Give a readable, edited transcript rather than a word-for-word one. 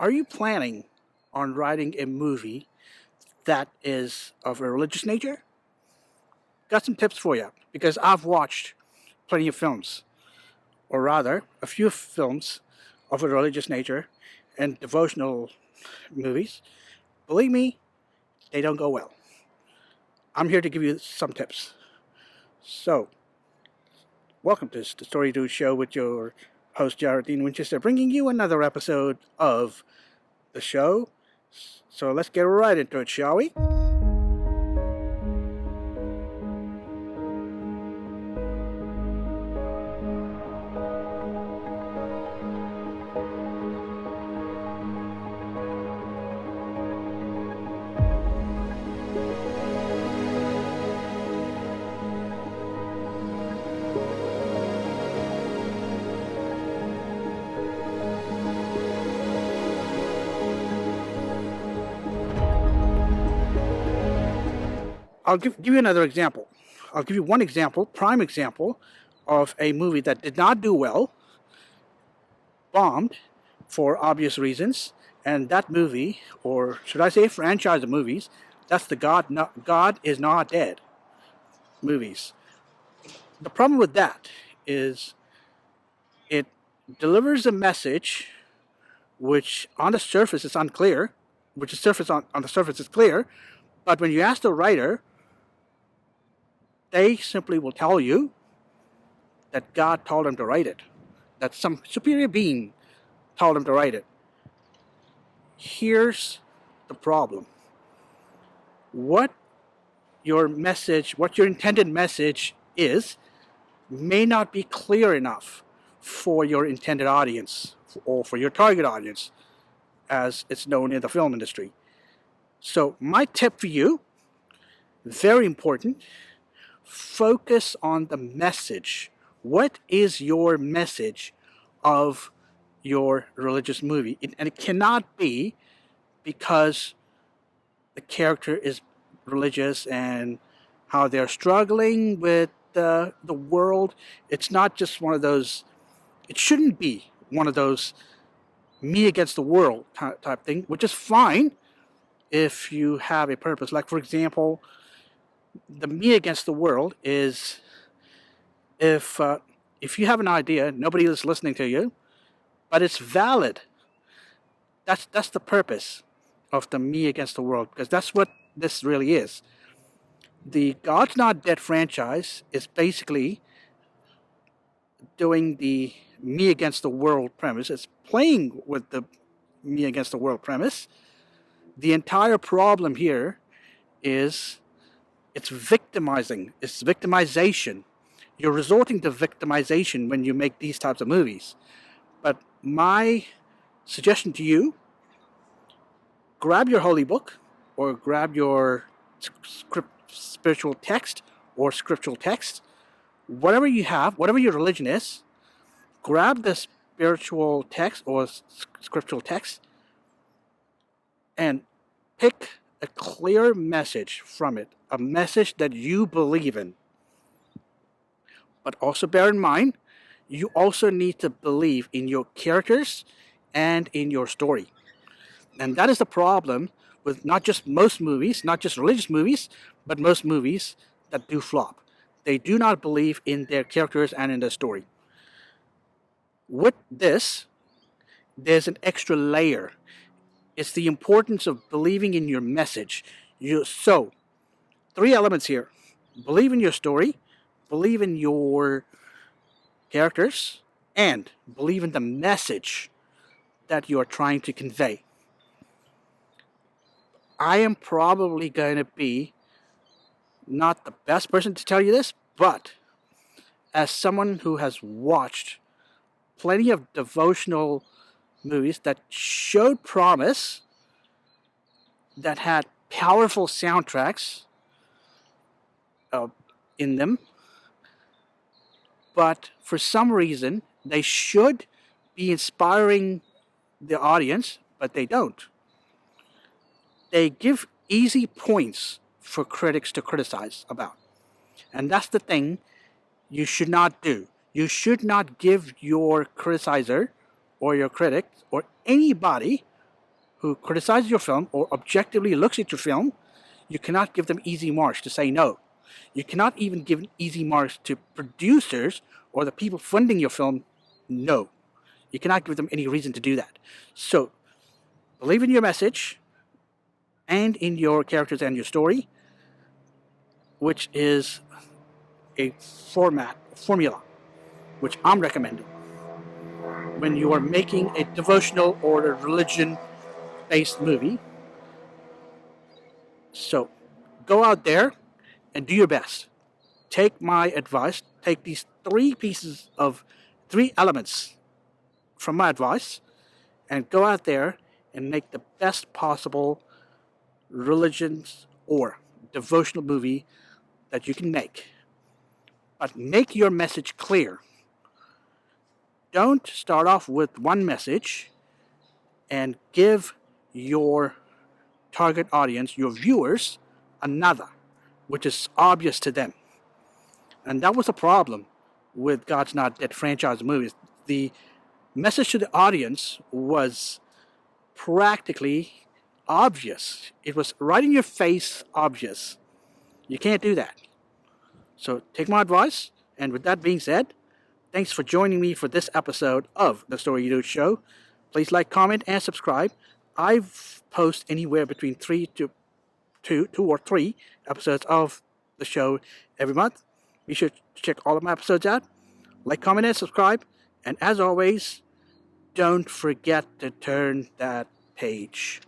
Are you planning on writing a movie that is of a religious nature? Got some tips for you because I've watched plenty of films, or rather, a few films of a religious nature and devotional movies. Believe me, they don't go well. I'm here to give you some tips. So, welcome to the Story Dude Show with your host, Jared Dean Winchester, bringing you another episode of the show. So let's get right into it, shall we? I'll give you another example. I'll give you one example, prime example, of a movie that did not do well, bombed for obvious reasons, and that movie, or should I say franchise of movies, that's the God is Not Dead movies. The problem with that is it delivers a message which on the surface is unclear, which is surface on the surface is clear, but when you ask the writer, they simply will tell you that God told them to write it, that some superior being told them to write it. Here's the problem. What your intended message is, may not be clear enough for your intended audience or for your target audience, as it's known in the film industry. So my tip for you, very important, focus on the message. What is your message of your religious movie? And it cannot be because the character is religious and how they're struggling with the world. It's not just one of those, it shouldn't be one of those me against the world type thing, which is fine if you have a purpose. Like, for example, the me against the world is if you have an idea, nobody is listening to you, but it's valid. That's the purpose of the me against the world, because that's what this really is. The God's Not Dead franchise is basically doing the me against the world premise. It's playing with the me against the world premise. The entire problem here is it's victimizing. It's victimization. You're resorting to victimization when you make these types of movies. But my suggestion to you, grab your holy book or grab your spiritual text or scriptural text, whatever you have, whatever your religion is, grab the spiritual text or scriptural text and pick a clear message from it, a message that you believe in. But also bear in mind, you also need to believe in your characters and in your story. And that is the problem with not just most movies, not just religious movies, but most movies that do flop. They do not believe in their characters and in their story. With this, there's an extra layer. It's the importance of believing in your message. So, three elements here. Believe in your story, believe in your characters, and believe in the message that you're trying to convey. I am probably going to be not the best person to tell you this, but as someone who has watched plenty of devotional movies that showed promise, that had powerful soundtracks in them, but for some reason they should be inspiring the audience, but they don't. They give easy points for critics to criticize about. And that's the thing you should not do. You should not give your criticizer or your critic or anybody who criticizes your film or objectively looks at your film, you cannot give them easy marks to say no. You cannot even give easy marks to producers or the people funding your film. No. You cannot give them any reason to do that. So, believe in your message and in your characters and your story, which is a formula, which I'm recommending when you are making a devotional or a religion-based movie. So, go out there and do your best. Take my advice. Take these three elements from my advice, and go out there and make the best possible religions or devotional movie that you can make. But make your message clear. Don't start off with one message and give your target audience, your viewers, another, which is obvious to them. And that was a problem with God's Not Dead franchise movies. The message to the audience was practically obvious. It was right in your face obvious. You can't do that. So take my advice, and with that being said, thanks for joining me for this episode of The Story You Do Show. Please like, comment, and subscribe. I post anywhere between 2 or 3 episodes of the show every month. Be sure to check all of my episodes out. Like, comment, and subscribe. And as always, don't forget to turn that page.